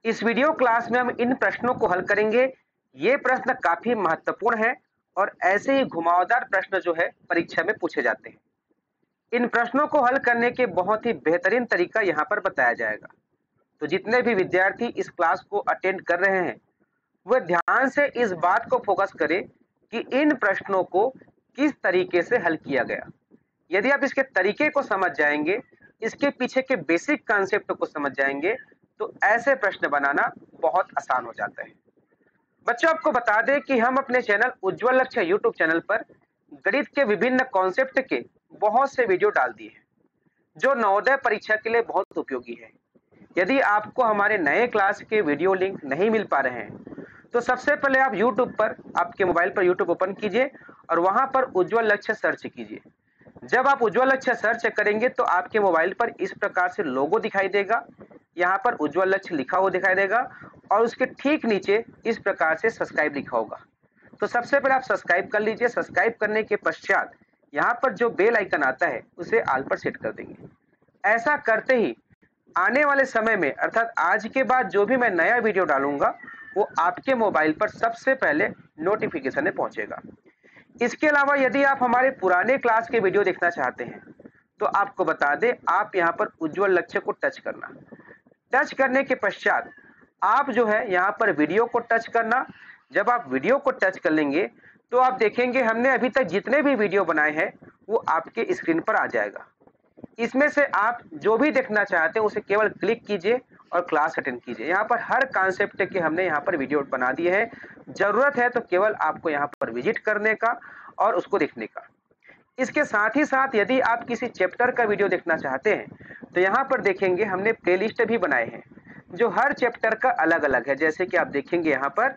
इस video class में हम इन प्रश्नों को हल करेंगे। ये प्रश्न काफी महत्वपूर्ण है और ऐसे ही घुमावदार प्रश्न जो है परीक्षा में पूछे जाते हैं। इन प्रश्नों को हल करने के बहुत ही बेहतरीन तरीका यहाँ पर बताया जाएगा। तो जितने भी विद्यार्थी इस क्लास को अटेंड कर रहे हैं, वह ध्यान से इस बात को फोकस करें कि इन प्रश्नों को किस तरीके से हल किया गया। यदि आप इसके तरीके को समझ जाएंगे, इसके पीछे के बेसिक कॉन्सेप्ट को समझ जाएंगे, तो ऐसे प्रश्न बनाना बहुत आसान हो जाता है। बच्चों, आपको बता दें कि हम अपने चैनल उज्ज्वल लक्ष्य यूट्यूब चैनल पर गणित के विभिन्न कॉन्सेप्ट के बहुत से वीडियो डाल दिए हैं, जो नवोदय परीक्षा के लिए बहुत उपयोगी है। यदि आपको हमारे नए क्लास के वीडियो लिंक नहीं मिल पा रहे हैं, तो सबसे पहले आप यूट्यूब पर, आपके मोबाइल पर यूट्यूब ओपन कीजिए और वहां पर उज्ज्वल लक्ष्य सर्च कीजिए। जब आप उज्ज्वल लक्ष्य सर्च करेंगे तो आपके मोबाइल पर इस प्रकार से लोगो दिखाई देगा। यहाँ पर उज्ज्वल लक्ष्य लिखा हुआ दिखाई देगा और उसके ठीक नीचे इस प्रकार से सब्सक्राइब लिखा होगा। तो सबसे पहले आप सब्सक्राइब कर लीजिए। सब्सक्राइब करने के पश्चात यहाँ पर जो बेल आइकन आता है उसे ऑल पर सेट कर देंगे। ऐसा करते ही आने वाले समय में, अर्थात आज के बाद जो भी मैं नया वीडियो डालूंगा, वो आपके मोबाइल पर सबसे पहले नोटिफिकेशन में पहुंचेगा। इसके अलावा यदि आप हमारे पुराने क्लास के वीडियो देखना चाहते हैं, तो आपको बता दें, आप यहाँ पर उज्ज्वल लक्ष्य को टच करना। टच करने के पश्चात आप जो है यहाँ पर वीडियो को टच करना। जब आप वीडियो को टच कर लेंगे तो आप देखेंगे हमने अभी तक जितने भी वीडियो बनाए हैं वो आपके स्क्रीन पर आ जाएगा। इसमें से आप जो भी देखना चाहते हैं उसे केवल क्लिक कीजिए और क्लास अटेंड कीजिए। यहाँ पर हर कॉन्सेप्ट के हमने यहाँ पर वीडियो बना दिए हैं। जरूरत है तो केवल आपको यहाँ पर विजिट करने का और उसको देखने का। इसके साथ ही साथ यदि आप किसी चैप्टर का वीडियो देखना चाहते हैं, तो यहाँ पर देखेंगे हमने प्लेलिस्ट भी बनाए हैं, जो हर चैप्टर का अलग अलग है। जैसे कि आप देखेंगे यहाँ पर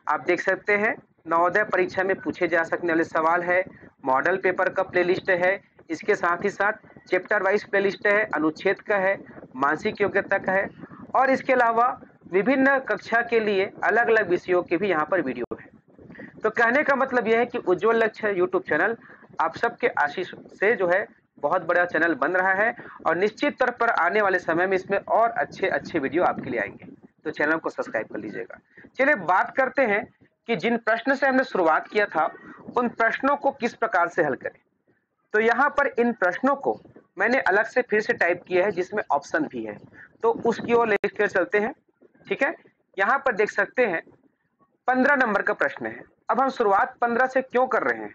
आप देख सकते हैं, नवोदय परीक्षा में पूछे जा सकने वाले सवाल है, मॉडल पेपर का प्लेलिस्ट है, इसके साथ ही साथ चैप्टर वाइज प्लेलिस्ट है, अनुच्छेद का है, मानसिक योग्यता का है और इसके अलावा विभिन्न कक्षा के लिए अलग अलग विषयों के भी यहाँ पर वीडियो है। तो कहने का मतलब यह है कि उज्ज्वल लक्ष्य यूट्यूब चैनल आप सबके आशीष से जो है बहुत बड़ा चैनल बन रहा है और निश्चित तौर पर आने वाले समय में इसमें और अच्छे अच्छे वीडियो आपके लिए आएंगे। तो चैनल को सब्सक्राइब कर लीजिएगा। चलिए बात करते हैं कि जिन प्रश्न से हमने शुरुआत किया था उन प्रश्नों को किस प्रकार से हल करें। तो यहाँ पर इन प्रश्नों को मैंने अलग से फिर से टाइप किया है, जिसमें ऑप्शन भी है, तो उसकी ओर लेकर चलते हैं। ठीक है, यहाँ पर देख सकते हैं 15 नंबर का प्रश्न है। अब हम शुरुआत 15 से क्यों कर रहे हैं?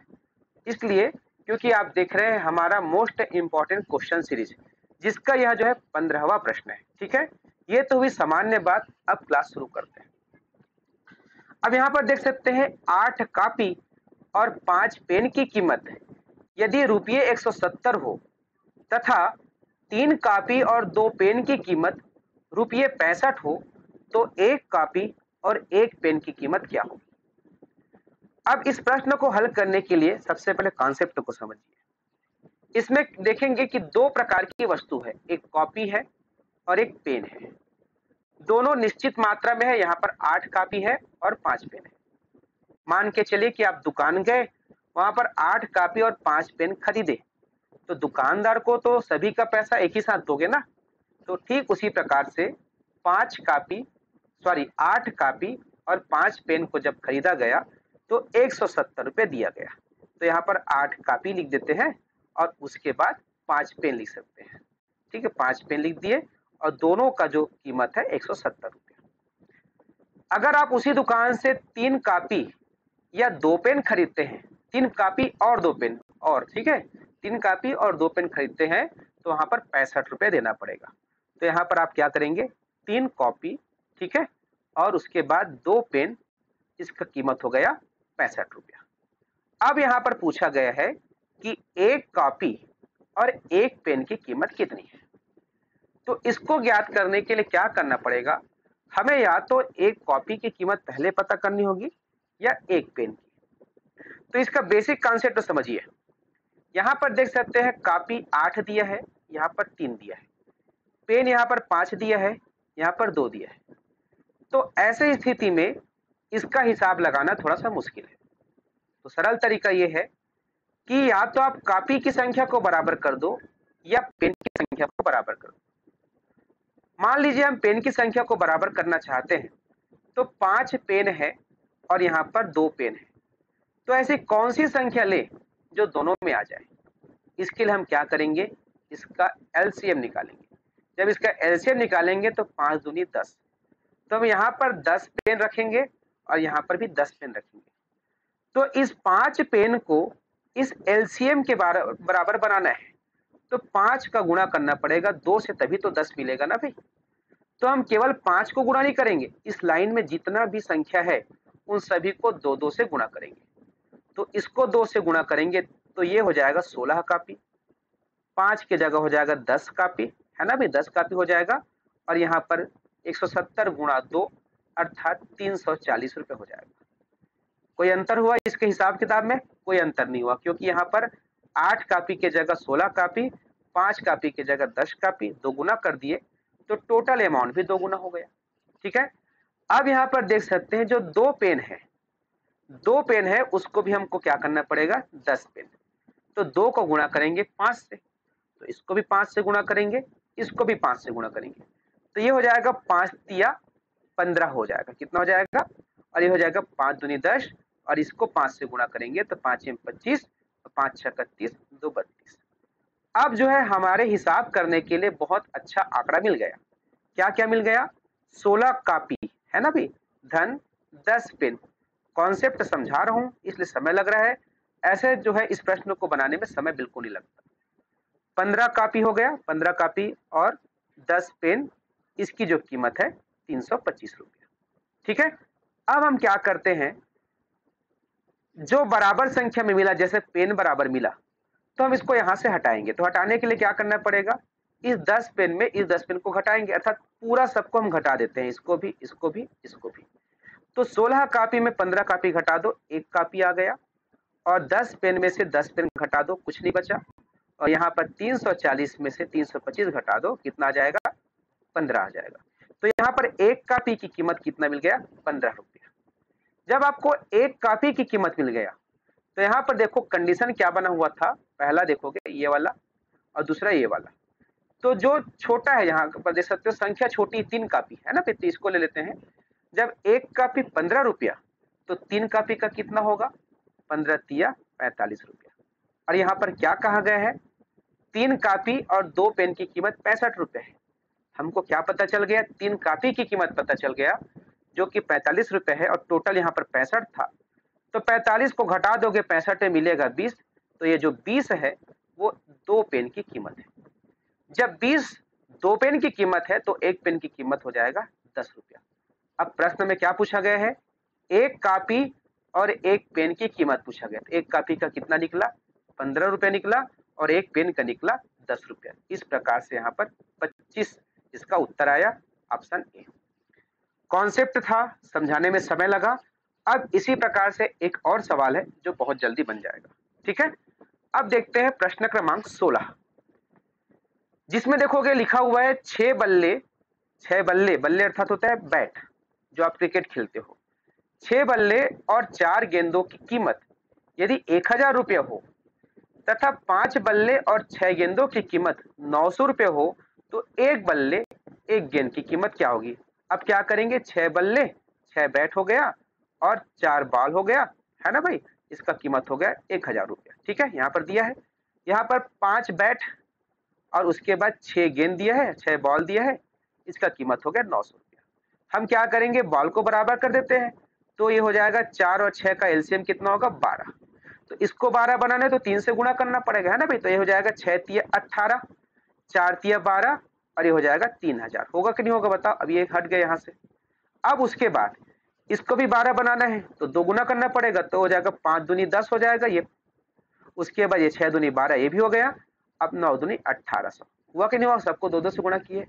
इसलिए क्योंकि आप देख रहे हैं हमारा मोस्ट इंपॉर्टेंट क्वेश्चन सीरीज, जिसका यह जो है 15वां प्रश्न है। ठीक है, ये तो हुई सामान्य बात। अब क्लास शुरू करते हैं। अब यहाँ पर देख सकते हैं 8 कॉपी और 5 पेन की कीमत यदि रुपये 170 हो तथा 3 कॉपी और 2 पेन की कीमत रुपये 65 हो, तो 1 कॉपी और 1 पेन की कीमत क्या हो? अब इस प्रश्न को हल करने के लिए सबसे पहले कॉन्सेप्ट को समझिए। इसमें देखेंगे कि दो प्रकार की वस्तु है, एक कॉपी है और एक पेन है। दोनों निश्चित मात्रा में है। यहाँ पर 8 कॉपी है और 5 पेन है। मान के चलिए कि आप दुकान गए, वहां पर 8 कॉपी और 5 पेन खरीदे, तो दुकानदार को तो सभी का पैसा एक ही साथ दोगे ना। तो ठीक उसी प्रकार से 8 कॉपी और 5 पेन को जब खरीदा गया तो 170 रुपये दिया गया। तो यहाँ पर 8 कॉपी लिख देते हैं और उसके बाद 5 पेन लिख सकते हैं। ठीक है, 5 पेन लिख दिए और दोनों का जो कीमत है 170 रुपये। अगर आप उसी दुकान से 3 कॉपी या 2 पेन खरीदते हैं, 3 कॉपी और 2 पेन और, ठीक है, 3 कॉपी और 2 पेन खरीदते हैं, तो वहां पर 65 रुपये देना पड़ेगा। तो यहाँ पर आप क्या करेंगे, 3 कॉपी, ठीक है, और उसके बाद 2 पेन, इसका कीमत हो गया 65 रुपया। अब यहाँ पर पूछा गया है कि 1 कॉपी और 1 पेन की कीमत कितनी है। तो इसको ज्ञात करने के लिए क्या करना पड़ेगा, हमें या तो 1 कॉपी की कीमत पहले पता करनी होगी या 1 पेन की। तो इसका बेसिक कॉन्सेप्ट तो समझिए। यहाँ पर देख सकते हैं कॉपी 8 दिया है, यहाँ पर 3 दिया है, पेन यहाँ पर 5 दिया है, यहाँ पर 2 दिया है। तो ऐसे स्थिति में इसका हिसाब लगाना थोड़ा सा मुश्किल है। तो सरल तरीका ये है कि या तो आप कॉपी की संख्या को बराबर कर दो या पेन की संख्या को बराबर कर दो। मान लीजिए हम पेन की संख्या को बराबर करना चाहते हैं, तो 5 पेन है और यहाँ पर 2 पेन है। तो ऐसी कौन सी संख्या लें जो दोनों में आ जाए? इसके लिए हम क्या करेंगे, इसका एलसीएम निकालेंगे। जब इसका एलसीएम निकालेंगे तो 5 दूनी 10, तो हम यहाँ पर 10 पेन रखेंगे और यहाँ पर भी 10 पेन रखेंगे। तो इस 5 पेन को इस एलसीएम के बराबर बनाना है, तो 5 का गुणा करना पड़ेगा 2 से, तभी तो 10 मिलेगा ना भाई। तो हम केवल 5 को गुणा नहीं करेंगे, इस लाइन में जितना भी संख्या है उन सभी को 2-2 से गुणा करेंगे। तो इसको 2 से गुणा करेंगे तो ये हो जाएगा 16 कापी, 5 की जगह हो जाएगा 10 कापी, है ना भाई, 10 कापी हो जाएगा। और यहाँ पर 170 गुणा 2 अर्थात 340 रुपये हो जाएगा। कोई अंतर हुआ इसके हिसाब किताब में? कोई अंतर नहीं हुआ, क्योंकि यहाँ पर 8 कापी के जगह 16 कापी, 5 कापी के जगह 10 कापी, 2 गुना कर दिए तो टोटल अमाउंट भी 2 गुना हो गया। ठीक है, अब यहाँ पर देख सकते हैं जो 2 पेन है, 2 पेन है उसको भी हमको क्या करना पड़ेगा, 10 पेन। तो 2 को गुणा करेंगे 5 से, तो इसको भी 5 से गुणा करेंगे, इसको भी 5 से गुणा करेंगे, तो ये हो जाएगा 5 तिया 15 हो जाएगा। कितना हो जाएगा? और ये हो जाएगा 5 दूनी 10 और इसको 5 से गुणा करेंगे तो 5 में 25, 5 6 31, 2 32। अब जो है हमारे हिसाब करने के लिए बहुत अच्छा आंकड़ा मिल गया। क्या क्या मिल गया? 16 कापी, है ना भाई, धन 10 पेन। कॉन्सेप्ट समझा रहा हूं इसलिए समय लग रहा है, ऐसे जो है इस प्रश्न को बनाने में समय बिल्कुल नहीं लगता। 15 कापी हो गया, 15 कापी और 10 पेन, इसकी जो कीमत है 325 रुपया। ठीक है, अब हम क्या करते हैं, जो बराबर संख्या में मिला, जैसे पेन बराबर मिला तो हम इसको यहां से हटाएंगे। तो हटाने के लिए क्या करना पड़ेगा, इस 10 पेन में इस 10 पेन को घटाएंगे, अर्थात पूरा सबको हम घटा देते हैं, इसको भी, इसको भी, इसको भी। तो 16 कापी में 15 कापी घटा दो, 1 कापी आ गया, और 10 पेन में से 10 पेन घटा दो, कुछ नहीं बचा। और यहाँ पर 340 में से 325 घटा दो, कितना आ जाएगा, 15 आ जाएगा। तो यहाँ पर 1 कापी की कीमत कितना मिल गया, 15 रुपया। जब आपको 1 कापी की कीमत मिल गया तो यहाँ पर देखो कंडीशन क्या बना हुआ था, पहला देखोगे ये वाला और दूसरा ये वाला। तो जो छोटा है यहाँ पर देख सकते हो, संख्या छोटी 3 कापी है ना, फिर इसको ले लेते हैं। जब 1 कापी 15 रुपया तो 3 कापी का कितना होगा, 15 तिया 45 रुपया। और यहाँ पर क्या कहा गया है, 3 कापी और 2 पेन की कीमत 65 रुपये है। हमको क्या पता चल गया, 3 कापी की कीमत पता चल गया जो कि 45 रुपये है, और टोटल यहाँ पर 65 था। तो 45 को घटा दोगे 65 में मिलेगा 20, तो ये जो 20 है वो 2 पेन की कीमत है। जब 20 2 पेन की कीमत है तो 1 पेन की कीमत हो जाएगा 10 रुपया। अब प्रश्न में क्या पूछा गया है, 1 कापी और 1 पेन की कीमत पूछा गया। तो 1 कापी का कितना निकला, 15 रुपया निकला, और 1 पेन का निकला 10 रुपया। इस प्रकार से यहाँ पर 25 इसका उत्तर आया, ऑप्शन ए। कॉन्सेप्ट था, समझाने में समय लगा। अब इसी प्रकार से एक और सवाल है जो बहुत जल्दी बन जाएगा। ठीक है, अब देखते हैं प्रश्न क्रमांक 16, जिसमें देखोगे लिखा हुआ है 6 बल्ले, 6 बल्ले, बल्ले अर्थात होता है बैट, जो आप क्रिकेट खेलते हो। 6 बल्ले और 4 गेंदों की कीमत यदि 1000 रुपये हो तथा 5 बल्ले और 6 गेंदों की कीमत 900 रुपये हो, तो 1 बल्ले 1 गेंद की कीमत क्या होगी? अब क्या करेंगे, 6 बल्ले 6 बैट हो गया और 4 बॉल हो गया, है ना भाई, इसका कीमत हो गया 1000 रुपया। ठीक है, यहाँ पर दिया है, यहाँ पर 5 बैट और उसके बाद 6 गेंद दिया है, 6 बॉल दिया है, इसका कीमत हो गया 900 रुपया। हम क्या करेंगे, बॉल को बराबर कर देते हैं, तो ये हो जाएगा 4 और 6 का एलसीएम कितना होगा, 12। तो इसको 12 बनाना है तो 3 से गुणा करना पड़ेगा, है ना भाई। तो ये हो जाएगा 6 तिया 18, 4 तिया 12, और ये हो जाएगा 3000। होगा कि नहीं होगा बताओ, अब ये हट गया यहाँ से। अब उसके बाद इसको भी 12 बनाना है तो 2 गुना करना पड़ेगा, तो हो जाएगा 5 दूनी 10 हो जाएगा ये। उसके बाद ये 6 दूनी 12, ये भी हो गया। अब 9 दूनी 1800, हुआ कि नहीं हुआ, सबको 2-2 से गुणा किए।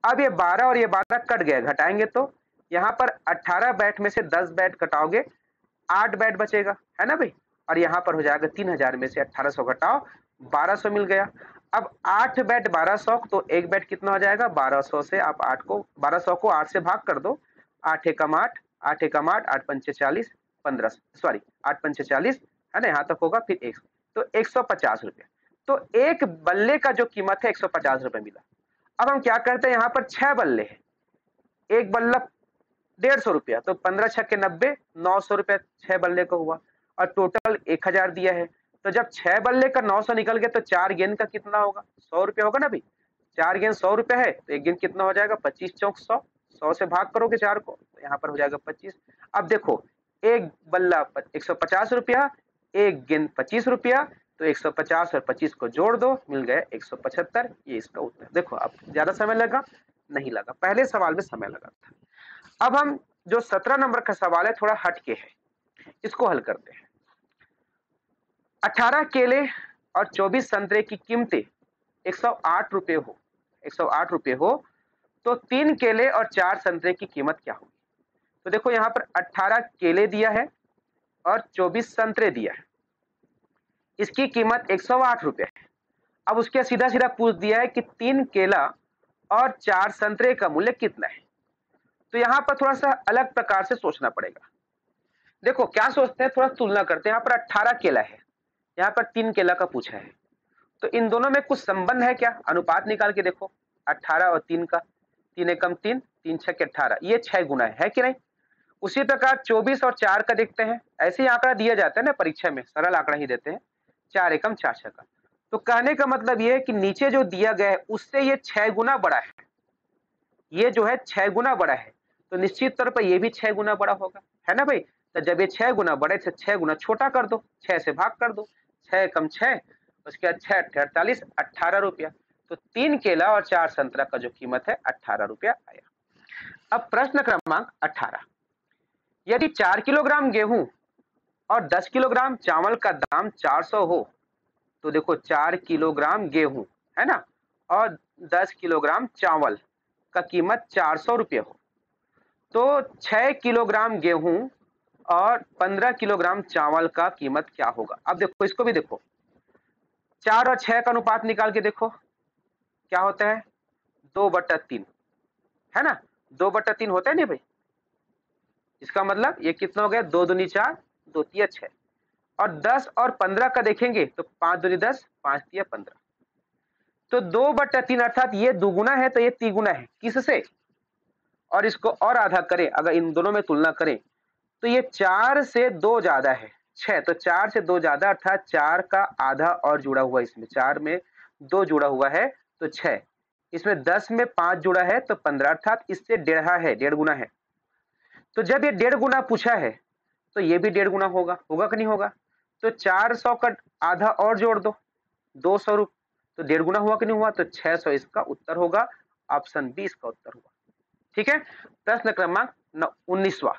अब ये 12 और ये 12 कट गया, घटाएंगे तो यहाँ पर 18 बैट में से 10 बैट घटाओगे 8 बैट बचेगा, है ना भाई। और यहाँ पर हो जाएगा 3000 में से 1800 घटाओ 1200 मिल गया। अब 8 बैट 1200, तो 1 बैट कितना हो जाएगा, 1200 से आप 8 को 1200 को 8 से भाग कर दो, 8 एकम 8, 8 एकम 8, 8 पंचे 40, 15, सॉरी 8 पंचे 40, है ना, यहाँ तक होगा, फिर 100, तो 150 रुपये। तो एक बल्ले का जो कीमत है 150 रुपये मिला। अब हम क्या करते हैं, यहाँ पर 6 बल्ले हैं, एक बल्ला 150 रुपया, तो 15 छक्के 90, 900 रुपया 6 बल्ले का हुआ और टोटल 1000 दिया है। तो जब 6 बल्ले का 900 निकल गया तो 4 गेंद का कितना होगा, 100 रुपया होगा ना भाई। 4 गेंद 100 रुपया है तो एक गेंद कितना हो जाएगा, 25 चौक 100, 100 से भाग करोगे 4 को तो यहाँ पर हो जाएगा 25। अब देखो एक बल्ला 150 रुपया, एक गेंद 25 रुपया, तो 150 और 25 को जोड़ दो, मिल गया 175। ये इसका उत्तर। देखो अब ज्यादा समय लगा नहीं लगा, पहले सवाल में समय लगा था। अब हम जो 17 नंबर का सवाल है थोड़ा हटके है, इसको हल करते हैं। 18 केले और 24 संतरे की कीमतें 108 रुपए हो, 108 रुपए हो तो 3 केले और 4 संतरे की कीमत क्या होगी। तो देखो यहाँ पर 18 केले दिया है और 24 संतरे दिया है, इसकी कीमत 108 रुपए है। अब उसके सीधा सीधा पूछ दिया है कि 3 केला और 4 संतरे का मूल्य कितना है। तो यहाँ पर थोड़ा सा अलग प्रकार से सोचना पड़ेगा। देखो क्या सोचते हैं, थोड़ा तुलना करते हैं। यहाँ पर 18 केला है, यहाँ पर 3 केला का पूछा है, तो इन दोनों में कुछ संबंध है क्या, अनुपात निकाल के देखो 18 और 3 का, 3 एकम 3, 3 छक्के 18, ये 6 गुना है कि नहीं। उसी प्रकार 24 और 4 का देखते हैं, ऐसे ही आंकड़ा दिया जाता है ना परीक्षा में, सरल आंकड़ा ही देते हैं, 4 एकम 4 छक्का। तो कहने का मतलब ये है कि नीचे जो दिया गया है उससे ये 6 गुना बड़ा है, ये जो है 6 गुना बड़ा है, तो निश्चित तौर पर ये भी 6 गुना बड़ा होगा, है ना भाई। तो जब ये 6 गुना बड़े से 6 गुना छोटा कर दो, 6 से भाग कर दो, 6 कम 6, उसके बाद 6 48, 18 रुपया। तो 3 केला और 4 संतरा का जो कीमत है 18 रुपया आया। अब प्रश्न क्रमांक 18, यदि 4 किलोग्राम गेहूं और 10 किलोग्राम चावल का दाम 400 हो, तो देखो 4 किलोग्राम गेहूं है ना और 10 किलोग्राम चावल का कीमत 400 रुपये हो, तो 6 किलोग्राम गेहूं और 15 किलोग्राम चावल का कीमत क्या होगा। अब देखो इसको भी देखो, 4 और 6 का अनुपात निकाल के देखो क्या होता है, 2/3 है ना, 2/3 होता है नहीं भाई। इसका मतलब ये कितना हो गया, 2 दूनी 4, 2 तिया 6, और 10 और 15 का देखेंगे तो 5 दूनी 10, 5 तिया 15, तो 2/3 अर्थात ये दुगुना है तो ये तिगुना है किससे, और इसको और आधा करें, अगर इन दोनों में तुलना करें तो ये 4 से 2 ज्यादा है 6, तो 4 से 2 ज्यादा अर्थात 4 का आधा और जुड़ा हुआ, इसमें 4 में 2 जुड़ा हुआ है तो 6, इसमें 10 में 5 जुड़ा है तो 15, अर्थात इससे 1.5 है, 1.5 गुना है। तो जब ये 1.5 गुना पूछा है तो ये भी 1.5 गुना होगा, होगा कि नहीं होगा। तो 400 का आधा और जोड़ दो, 200 रुपये, तो 1.5 गुना हुआ कि नहीं हुआ, तो 600 इसका उत्तर होगा, ऑप्शन बी इसका उत्तर होगा। ठीक है। प्रश्न क्रमांक 19वां,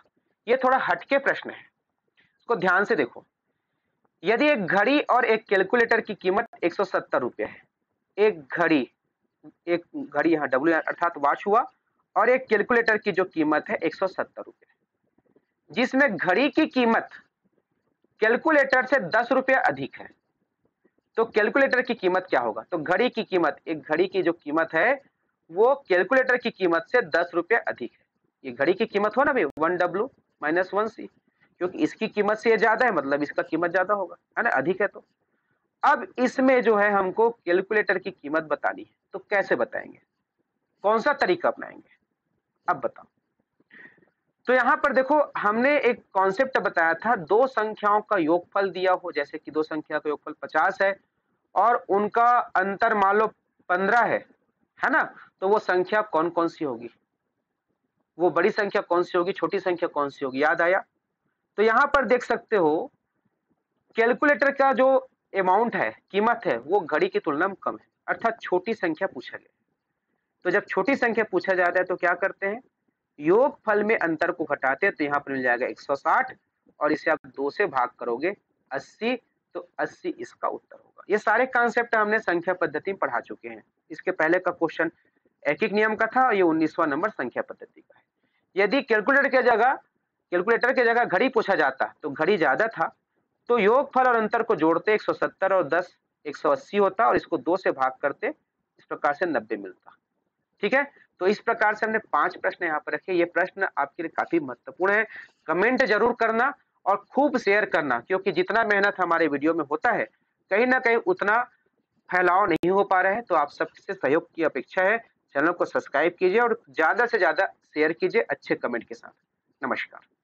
ये थोड़ा हटके प्रश्न है, इसको ध्यान से देखो। यदि एक घड़ी और एक कैलकुलेटर की कीमत 170 रुपये है, एक घड़ी यहाँ डब्ल्यू अर्थात वॉच हुआ, और एक कैलकुलेटर की जो कीमत है 170 रुपये, जिसमें घड़ी की कीमत कैलकुलेटर से 10 रुपये अधिक है, तो कैलकुलेटर की कीमत क्या होगा। तो घड़ी की कीमत, एक घड़ी की जो कीमत है वो कैलकुलेटर की कीमत से 10 रुपये अधिक है। ये घड़ी की कीमत हो ना भाई, 1W - 1C, क्योंकि इसकी कीमत से ये ज्यादा है मतलब इसका कीमत ज्यादा होगा, है ना, अधिक है। तो अब इसमें जो है हमको कैलकुलेटर की कीमत बतानी है, तो कैसे बताएंगे, कौन सा तरीका अपनाएंगे, अब बताओ। तो यहाँ पर देखो हमने एक कॉन्सेप्ट बताया था, दो संख्याओं का योगफल दिया हो, जैसे कि दो संख्या का योगफल 50 है और उनका अंतर मान लो 15 है ना, तो वो संख्या कौन कौन सी होगी, वो बड़ी संख्या कौन सी होगी, छोटी संख्या कौन सी होगी, याद आया। तो यहाँ पर देख सकते हो कैलकुलेटर का जो अमाउंट है, कीमत है, वो घड़ी की तुलना में कम है, अर्थात छोटी संख्या पूछा गया। तो जब छोटी संख्या पूछा जाता है तो क्या करते हैं, योगफल में अंतर को घटाते हैं, तो यहाँ पर मिल जाएगा 160 और इसे आप 2 से भाग करोगे 80, तो 80 इसका उत्तर होगा। ये सारे कॉन्सेप्ट हमने संख्या पद्धति में पढ़ा चुके हैं। इसके पहले का क्वेश्चन एक एक नियम का था और ये 19वां नंबर संख्या पद्धति का है। यदि कैलकुलेटर के जगह घड़ी पूछा जाता तो घड़ी ज्यादा था, तो योगफल और अंतर को जोड़ते 170 और 10 180 होता और इसको 2 से भाग करते, इस प्रकार से 90 मिलता। ठीक है। तो इस प्रकार से हमने 5 प्रश्न यहाँ पर रखे। ये प्रश्न आपके लिए काफी महत्वपूर्ण है, कमेंट जरूर करना और खूब शेयर करना, क्योंकि जितना मेहनत हमारे वीडियो में होता है कहीं ना कहीं उतना फैलाव नहीं हो पा रहा है, तो आप सबसे सहयोग की अपेक्षा है। चैनल को सब्सक्राइब कीजिए और ज़्यादा से ज़्यादा शेयर कीजिए अच्छे कमेंट के साथ। नमस्कार।